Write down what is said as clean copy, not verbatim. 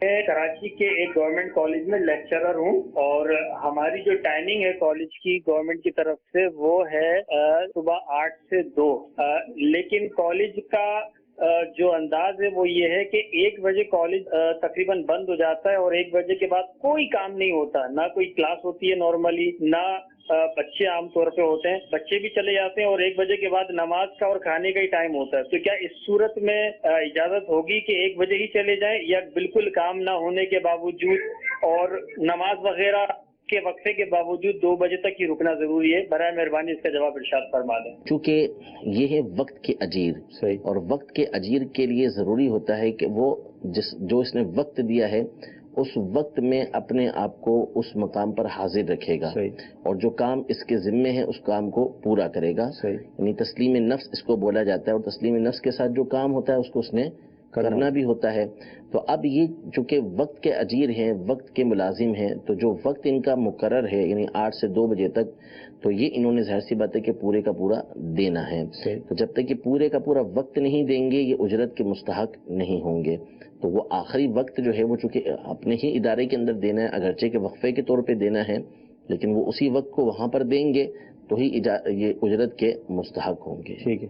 میں کراچی کے ایک گورنمنٹ کالج میں لیکچرر ہوں، اور ہماری جو ٹائمنگ ہے کالج کی گورنمنٹ کی طرف سے وہ ہے صبح 8 سے 2، لیکن کالج کا جو انداز ہے وہ یہ ہے کہ 1 بجے کالج تقریباً بند ہو جاتا ہے، اور 1 بجے کے بعد کوئی کام نہیں ہوتا، نہ کوئی کلاس ہوتی ہے نارملی، نہ بچے عام طور پہ ہوتے ہیں، بچے بھی چلے جاتے ہیں، اور 1 بجے کے بعد نماز کا اور کھانے کا ہی ٹائم ہوتا ہے۔ تو کیا اس صورت میں اجازت ہوگی کہ 1 بجے ہی چلے جائیں، یا بالکل کام نہ ہونے کے باوجود اور نماز وغیرہ کے وقفے کے باوجود 2 بجے تک ہی رکنا ضروری ہے؟ برائے مہربانی اس کا جواب ارشاد فرما دیں۔ چونکہ یہ ہے وقت کے اجیر، اور وقت کے اجیر کے لیے ضروری ہوتا ہے کہ وہ جو اس نے وقت دیا ہے اس وقت میں اپنے آپ کو اس مقام پر حاضر رکھے گا، اور جو کام اس کے ذمے ہے اس کام کو پورا کرے گا۔ یعنی تسلیم نفس اس کو بولا جاتا ہے، اور تسلیم نفس کے ساتھ جو کام ہوتا ہے اس کو اس نے کرنا بھی ہوتا ہے۔ تو اب یہ چونکہ وقت کے اجیر ہیں، وقت کے ملازم ہیں، تو جو وقت ان کا مقرر ہے یعنی 8 سے 2 بجے تک، تو یہ انہوں نے ظاہر سی بات ہے کہ پورے کا پورا دینا ہے۔ تو جب تک کہ پورے کا پورا وقت نہیں دیں گے یہ اجرت کے مستحق نہیں ہوں گے۔ تو وہ آخری وقت جو ہے وہ چونکہ اپنے ہی ادارے کے اندر دینا ہے، اگرچہ کہ وقفے کے طور پہ دینا ہے، لیکن وہ اسی وقت کو وہاں پر دیں گے تو ہی یہ اجرت کے مستحق ہوں گے۔ ٹھیک ہے۔